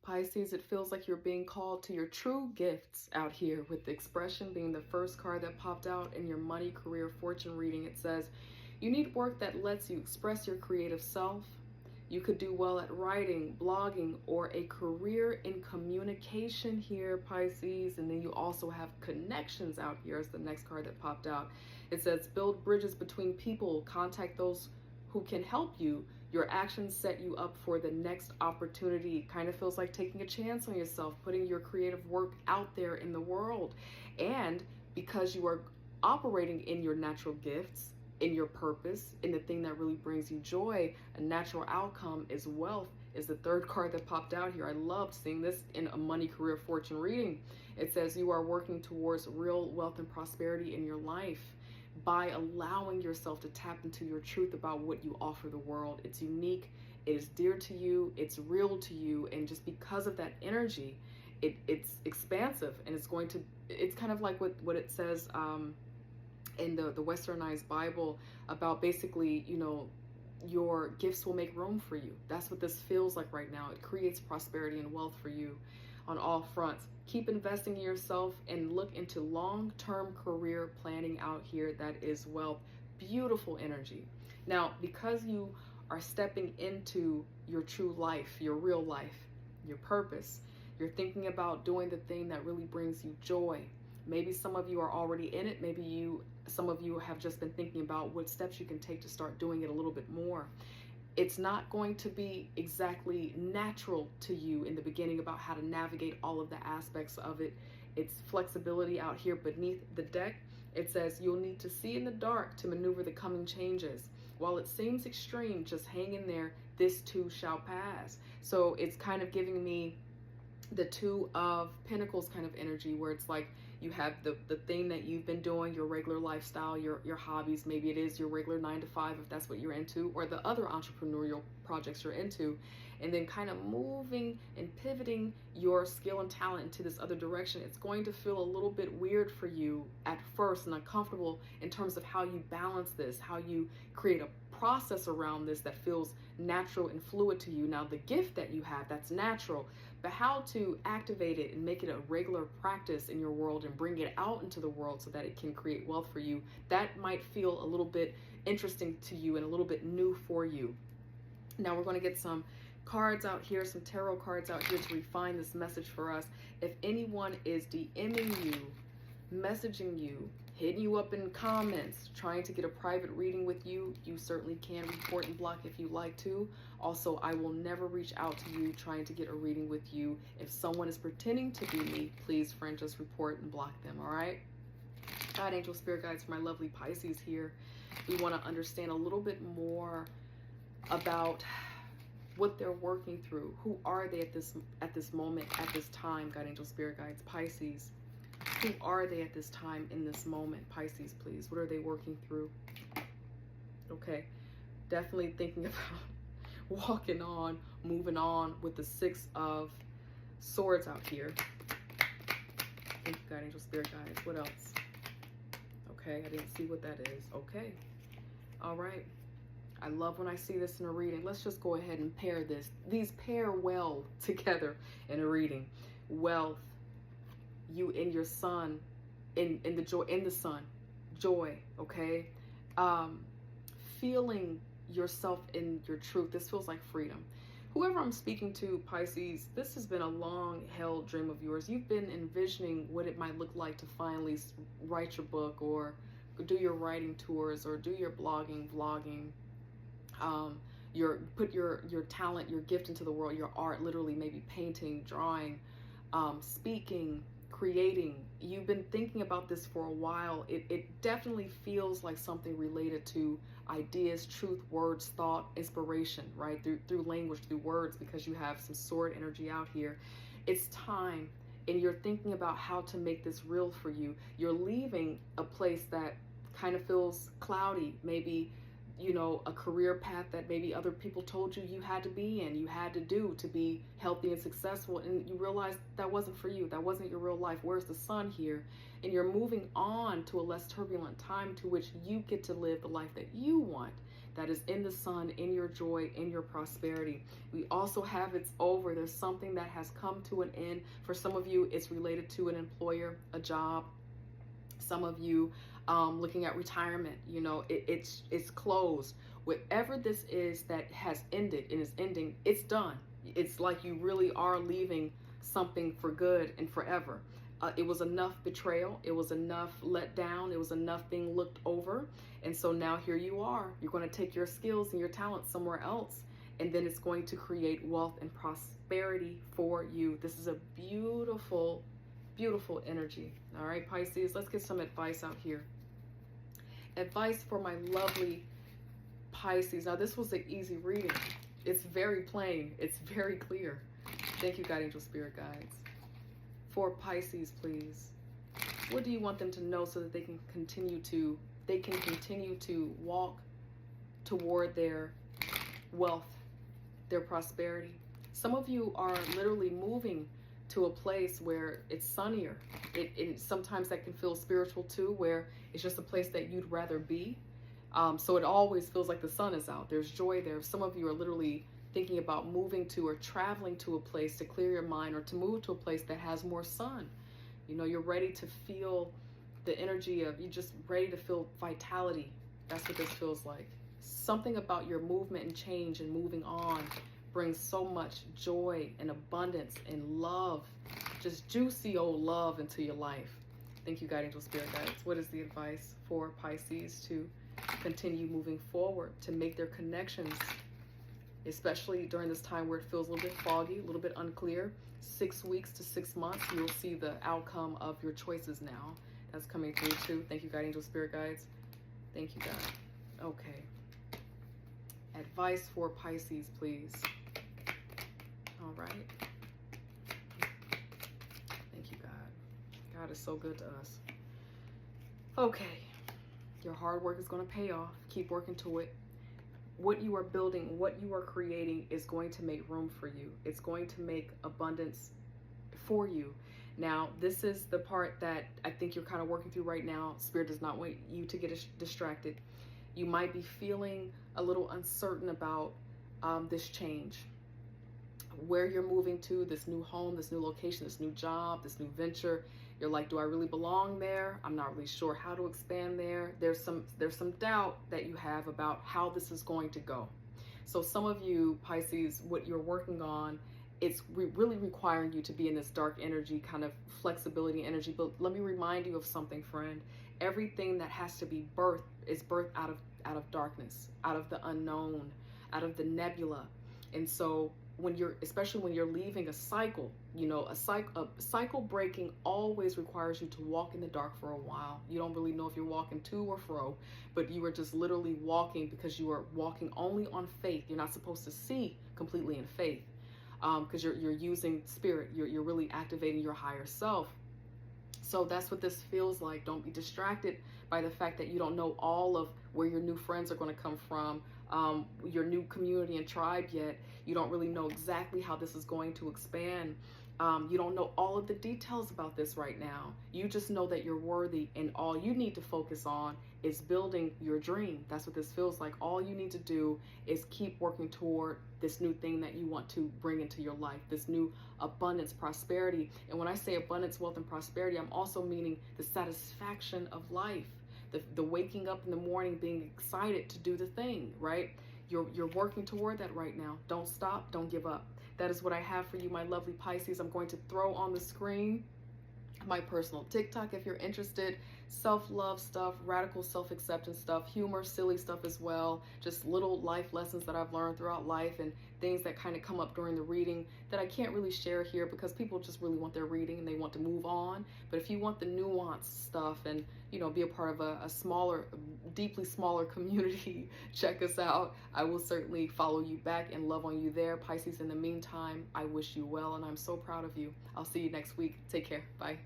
Pisces, it feels like you're being called to your true gifts out here, with the expression being the first card that popped out in your money, career, fortune reading. It says, you need work that lets you express your creative self. You could do well at writing, blogging, or a career in communication here, Pisces. And then you also have connections out here as the next card that popped out. It says, build bridges between people, contact those who can help you. Your actions set you up for the next opportunity. Kind of feels like taking a chance on yourself, putting your creative work out there in the world. And because you are operating in your natural gifts, in your purpose, in the thing that really brings you joy, a natural outcome is wealth, is the third card that popped out here. I loved seeing this in a money, career, fortune reading. It says you are working towards real wealth and prosperity in your life by allowing yourself to tap into your truth about what you offer the world. It's unique, it is dear to you, it's real to you, and just because of that energy, it's expansive, and it's kind of like what it says in the Westernized Bible about basically, your gifts will make room for you. That's what this feels like right now. It creates prosperity and wealth for you on all fronts. Keep investing in yourself and look into long-term career planning out here. That is wealth. Beautiful energy. Now, because you are stepping into your true life, your real life, your purpose, you're thinking about doing the thing that really brings you joy. Maybe some of you are already in it. Maybe some of you have just been thinking about what steps you can take to start doing it a little bit more. It's not going to be exactly natural to you in the beginning about how to navigate all of the aspects of it. It's flexibility out here beneath the deck. It says you'll need to see in the dark to maneuver the coming changes. While it seems extreme, just hang in there. This too shall pass. So it's kind of giving me the Two of Pentacles kind of energy, where it's like you have the thing that you've been doing, your regular lifestyle, your hobbies. Maybe it is your regular 9 to 5 if that's what you're into, or the other entrepreneurial projects you're into, and then kind of moving and pivoting your skill and talent into this other direction. It's going to feel a little bit weird for you at first and uncomfortable in terms of how you balance this, how you create a process around this that feels natural and fluid to you. Now, the gift that you have, that's natural, but how to activate it and make it a regular practice in your world and bring it out into the world so that it can create wealth for you, that might feel a little bit interesting to you and a little bit new for you. Now we're going to get some cards out here, some tarot cards out here to refine this message for us. If anyone is DMing you, messaging you, hitting you up in comments, trying to get a private reading with you, you certainly can report and block if you like to. Also, I will never reach out to you trying to get a reading with you. If someone is pretending to be me, please, friend, just report and block them, all right? God, angel, spirit guides, for my lovely Pisces here. We want to understand a little bit more about what they're working through. Who are they at this moment, at this time, God, angel, spirit guides, Pisces? Who are they at this time in this moment? Pisces, please. What are they working through? Okay. Definitely thinking about walking on, moving on with the 6 of Swords out here. Thank you, God, angel, spirit guides. What else? Okay. I didn't see what that is. Okay. All right. I love when I see this in a reading. Let's just go ahead and pair this. These pair well together in a reading. Wealth. You and your sun, in the joy, in the sun, joy, okay? Feeling yourself in your truth. This feels like freedom. Whoever I'm speaking to, Pisces, this has been a long-held dream of yours. You've been envisioning what it might look like to finally write your book, or do your writing tours, or do your blogging, vlogging, put your talent, your gift into the world, your art, literally maybe painting, drawing, speaking, creating. You've been thinking about this for a while. It definitely feels like something related to ideas, truth, words, thought, inspiration, right? Through language, through words, because you have some sword energy out here. It's time, and you're thinking about how to make this real for you. You're leaving a place that kind of feels cloudy, maybe, a career path that maybe other people told you had to be in, you had to do to be healthy and successful, and you realize that wasn't for you. That wasn't your real life. Where's the sun here? And you're moving on to a less turbulent time to which you get to live the life that you want. that is in the sun, in your joy, in your prosperity. We also have it's over. There's something that has come to an end. For some of you, it's related to an employer, a job. Some of you looking at retirement, you know, it's closed. Whatever this is that has ended and is ending, it's done. It's like you really are leaving something for good and forever. It was enough betrayal. It was enough let down. It was enough being looked over. And so now here you are. You're going to take your skills and your talents somewhere else. And then it's going to create wealth and prosperity for you. This is a beautiful, beautiful energy. All right, Pisces, let's get some advice out here. Advice for my lovely Pisces. Now, this was an easy reading. It's very plain. It's very clear. Thank you, God, angel, spirit guides. For Pisces, please, what do you want them to know so that they can continue to walk toward their wealth, their prosperity? Some of you are literally moving to a place where it's sunnier. It sometimes that can feel spiritual too, where it's just a place that you'd rather be. So it always feels like the sun is out. There's joy there. Some of you are literally thinking about moving to or traveling to a place to clear your mind, or to move to a place that has more sun. You know, you're ready to feel the energy of, you're just ready to feel vitality. That's what this feels like. Something about your movement and change and moving on brings so much joy and abundance and love, just juicy old love into your life. Thank you, God, angel, spirit guides. What is the advice for Pisces to continue moving forward, to make their connections, especially during this time where it feels a little bit foggy, a little bit unclear? 6 weeks to 6 months, you'll see the outcome of your choices now. That's coming through too. Thank you, God, angel, spirit guides. Thank you, God. Okay. Advice for Pisces, please. All right. Thank you, God. God is so good to us. Okay. Your hard work is going to pay off. Keep working to it. What you are building, what you are creating is going to make room for you. It's going to make abundance for you. Now, this is the part that I think you're kind of working through right now. Spirit does not want you to get distracted. You might be feeling a little uncertain about this change, where you're moving to, this new home, this new location, this new job, this new venture. You're like, do I really belong there? I'm not really sure how to expand there. There's some doubt that you have about how this is going to go. So some of you, Pisces, what you're working on, it's really requiring you to be in this dark energy, kind of flexibility energy. But let me remind you of something, friend. Everything that has to be birthed is birthed out of darkness, out of the unknown, out of the nebula. And so especially when you're leaving a cycle, you know, a cycle breaking always requires you to walk in the dark for a while. You don't really know if you're walking to or fro, but you are just literally walking because you are walking only on faith. You're not supposed to see completely in faith, because you're using spirit. You're really activating your higher self. So that's what this feels like. Don't be distracted by the fact that you don't know all of where your new friends are going to come from, your new community and tribe yet. You don't really know exactly how this is going to expand. You don't know all of the details about this right now. You just know that you're worthy, and all you need to focus on is building your dream. That's what this feels like. All you need to do is keep working toward this new thing that you want to bring into your life, this new abundance, prosperity. And when I say abundance, wealth, and prosperity, I'm also meaning the satisfaction of life, the waking up in the morning, being excited to do the thing, right? You're working toward that right now. Don't stop. Don't give up. That is what I have for you, my lovely Pisces. I'm going to throw on the screen my personal TikTok if you're interested. Self-love stuff, radical self-acceptance stuff, humor, silly stuff as well. Just little life lessons that I've learned throughout life, and things that kind of come up during the reading that I can't really share here because people just really want their reading and they want to move on. But if you want the nuanced stuff and, you know, be a part of a smaller, deeply smaller community, check us out. I will certainly follow you back and love on you there. Pisces, in the meantime, I wish you well, and I'm so proud of you. I'll see you next week. Take care. Bye.